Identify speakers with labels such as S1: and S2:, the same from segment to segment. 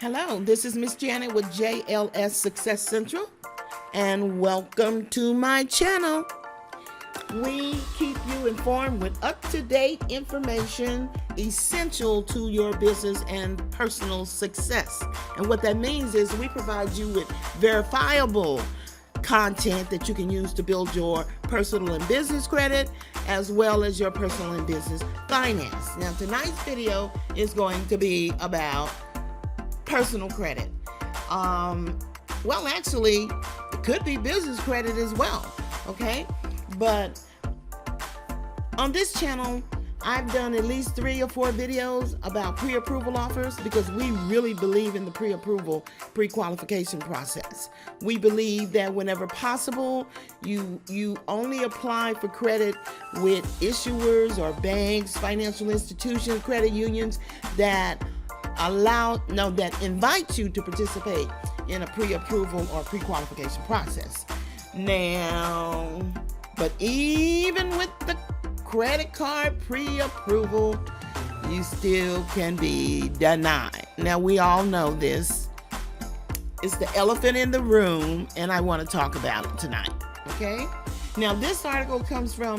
S1: Hello, this is Miss Janet with JLS Success Central, and welcome to my channel. We keep you informed with up-to-date information essential to your business and personal success. And what that means is we provide you with verifiable content that you can use to build your personal and business credit, as well as your personal and business finance. Now, tonight's video is going to be about personal credit. Well, actually, it could be business credit as well, okay? But on this channel, I've done at least 3 or 4 videos about pre-approval offers because we really believe in the pre-approval, pre-qualification process. We believe that whenever possible, you only apply for credit with issuers or banks, financial institutions, credit unions that invite you to participate in a pre-approval or pre-qualification process. Now, but even with the credit card pre-approval, you still can be denied. Now, we all know this. It's the elephant in the room, and I want to talk about it tonight, okay? Now, this article comes from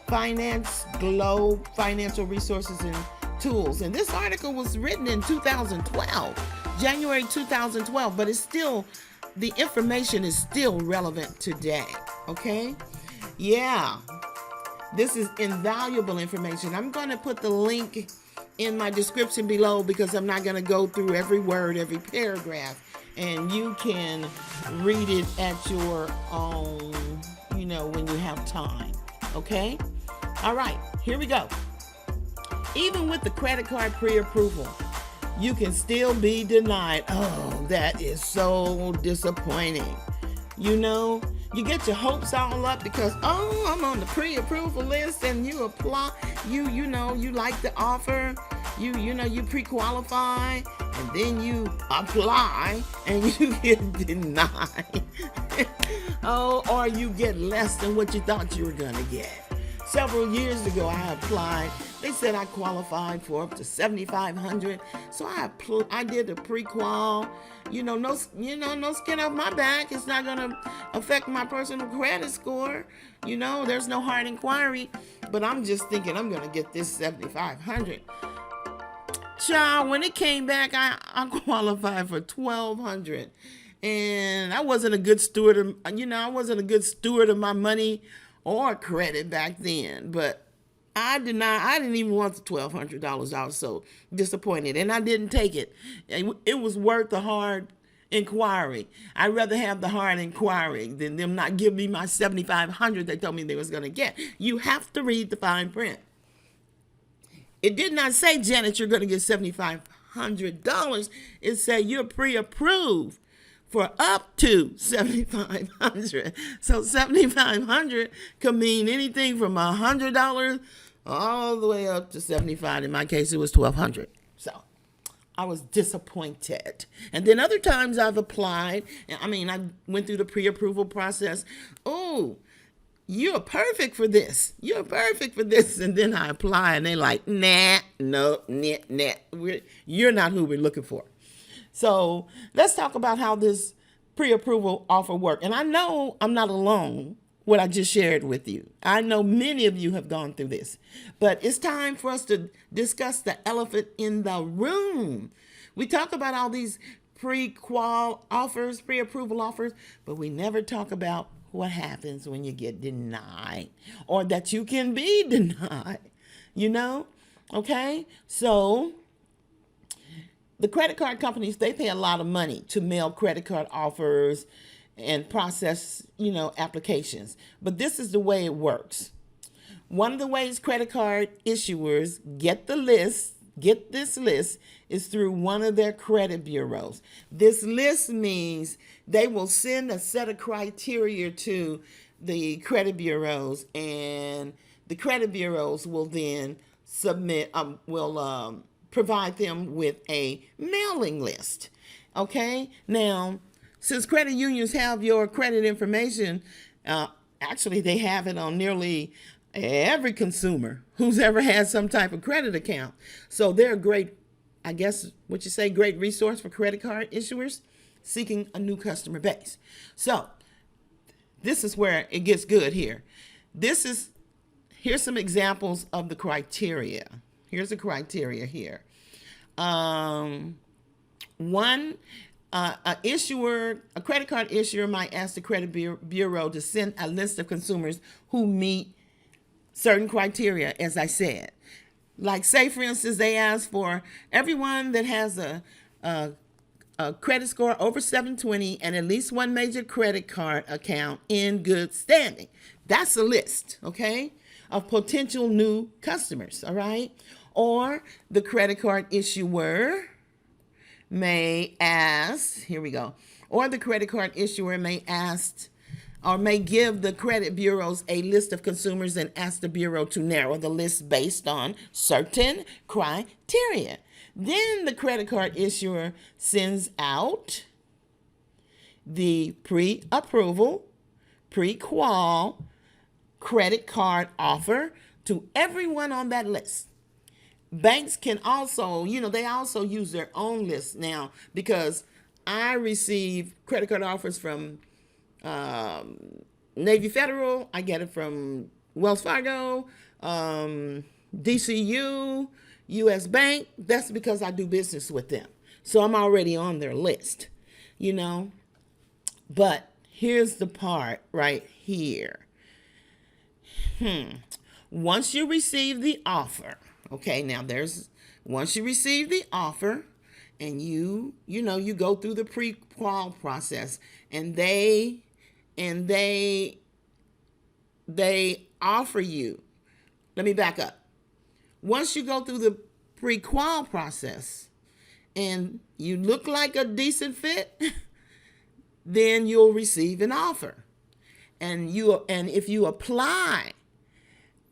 S1: Finance Globe, Financial Resources and Tools, and this article was written in 2012, January 2012, but it's still, the information is still relevant today, okay? Yeah, this is invaluable information. I'm going to put the link in my description below because I'm not going to go through every word, every paragraph, and you can read it at your own, when you have time, okay? All right, here we go. Even with the credit card pre-approval, you can still be denied. Oh, that is so disappointing. You get your hopes all up because, I'm on the pre-approval list, and you apply, you like the offer, you pre-qualify, and then you apply and you get denied. Or you get less than what you thought you were gonna get. Several years ago, I applied. They said I qualified for up to $7,500, so I did a pre-qual. No skin off my back. It's not gonna affect my personal credit score. There's no hard inquiry, but I'm just thinking I'm gonna get this $7,500. Child, when it came back, I qualified for $1,200, and I wasn't a good steward of, I wasn't a good steward of my money or credit back then, but I didn't even want the $1,200. I was so disappointed, and I didn't take it. It was worth the hard inquiry. I'd rather have the hard inquiry than them not give me my $7,500 they told me they was going to get. You have to read the fine print. It did not say, Janet, you're going to get $7,500. It said you're pre-approved for up to $7,500. So $7,500 could mean anything from $100 all the way up to $75. In my case, it was $1,200. So I was disappointed. And then other times I've applied. I went through the pre-approval process. Oh, you're perfect for this. You're perfect for this. And then I apply, and they're like, nah, no, nah. You're not who we're looking for. So let's talk about how this pre-approval offer works. And I know I'm not alone what I just shared with you. I know many of you have gone through this. But it's time for us to discuss the elephant in the room. We talk about all these pre-qual offers, pre-approval offers, but we never talk about what happens when you get denied or that you can be denied, Okay? So the credit card companies, they pay a lot of money to mail credit card offers and process, applications. But this is the way it works. One of the ways credit card issuers get this list, is through one of their credit bureaus. This list means they will send a set of criteria to the credit bureaus, and the credit bureaus will then provide them with a mailing list. Okay? Now, since credit unions have your credit information, actually they have it on nearly every consumer who's ever had some type of credit account. So they're a great I guess what you say, great resource for credit card issuers seeking a new customer base. So this is where it gets good here. Here's some examples of the criteria. Here's the criteria here. One, a credit card issuer might ask the credit bureau to send a list of consumers who meet certain criteria, as I said. Like, say, for instance, they ask for everyone that has a credit score over 720 and at least one major credit card account in good standing. That's a list, okay, of potential new customers, all right? Or the credit card issuer may ask, here we go, or the credit card issuer may ask or may give the credit bureaus a list of consumers and ask the bureau to narrow the list based on certain criteria. Then the credit card issuer sends out the pre-approval, pre-qual credit card offer to everyone on that list. Banks can also, they also use their own list now, because I receive credit card offers from Navy Federal. I get it from Wells Fargo, DCU, U.S. Bank. That's because I do business with them. So I'm already on their list, But here's the part right here. Once you receive the offer, okay, now once you receive the offer and you go through the pre-qual process, and they offer you, let me back up. Once you go through the pre-qual process and you look like a decent fit, then you'll receive an offer. And if you apply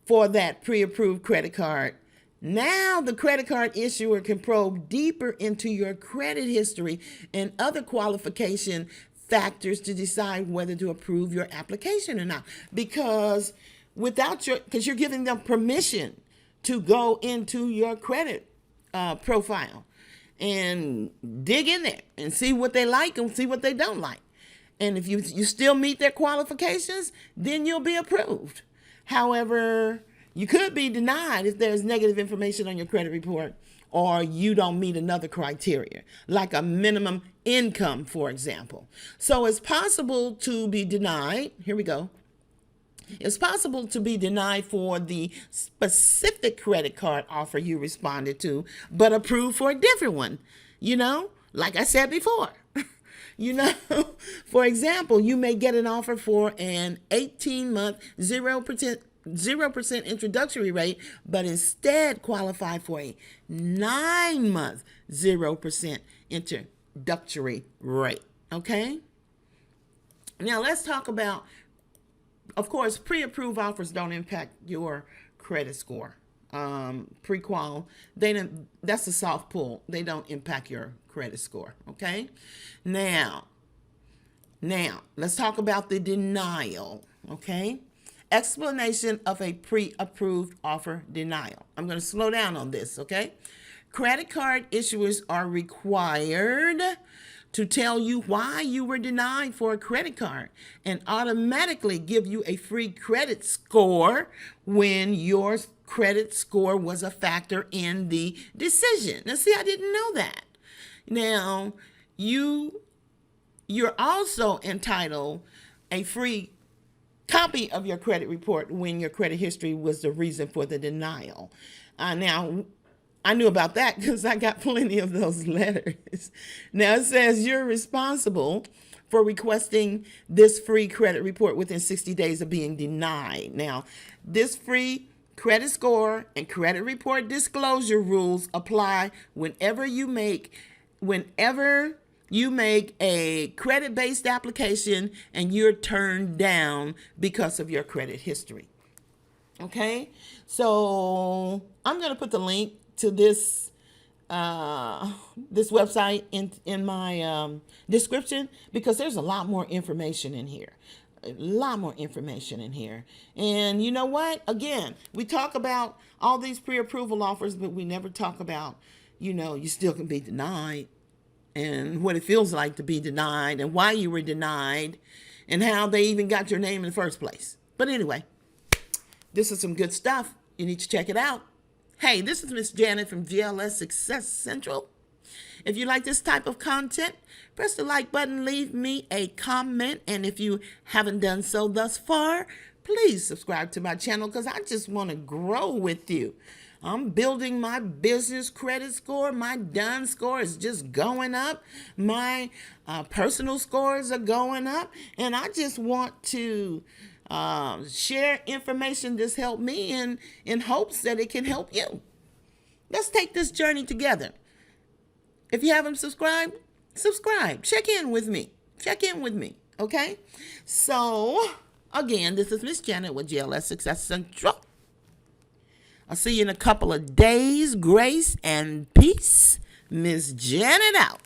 S1: for that pre-approved credit card, now the credit card issuer can probe deeper into your credit history and other qualification factors to decide whether to approve your application or not. Because you're giving them permission to go into your credit profile and dig in there and see what they like and see what they don't like. And if you still meet their qualifications, then you'll be approved. However, you could be denied if there's negative information on your credit report, or you don't meet another criteria, like a minimum income, for example. So it's possible to be denied. Here we go. It's possible to be denied for the specific credit card offer you responded to, but approved for a different one, like I said before. For example, you may get an offer for an 18-month 0% introductory rate, but instead qualify for a 9-month 0% introductory rate. Okay? Now let's talk about, of course, pre-approved offers don't impact your credit score. Pre-qual, that's a soft pull. They don't impact your credit score. Okay? Now, let's talk about the denial. Okay? Explanation of a pre-approved offer denial. I'm going to slow down on this, okay? Credit card issuers are required to tell you why you were denied for a credit card and automatically give you a free credit score when your credit score was a factor in the decision. Now, see, I didn't know that. Now, you're also entitled a free copy of your credit report when your credit history was the reason for the denial. Now, I knew about that because I got plenty of those letters. Now, it says you're responsible for requesting this free credit report within 60 days of being denied. Now, this free credit score and credit report disclosure rules apply whenever you make a credit-based application and you're turned down because of your credit history. Okay? So I'm going to put the link to this website in my description, because there's a lot more information in here. And you know what? Again, we talk about all these pre-approval offers, but we never talk about, you still can be denied, and what it feels like to be denied, and why you were denied, and how they even got your name in the first place. But anyway, this is some good stuff. You need to check it out. Hey, this is Miss Janet from GLS Success Central. If you like this type of content, press the like button, leave me a comment, and if you haven't done so thus far, please subscribe to my channel because I just want to grow with you. I'm building my business credit score. My done score is just going up. My personal scores are going up, and I just want to share information that's helped me in hopes that it can help you. Let's take this journey together. If you haven't subscribed, subscribe. Check in with me. Okay? So, again, this is Miss Janet with GLS Success Central. I'll see you in a couple of days. Grace and peace. Miss Janet out.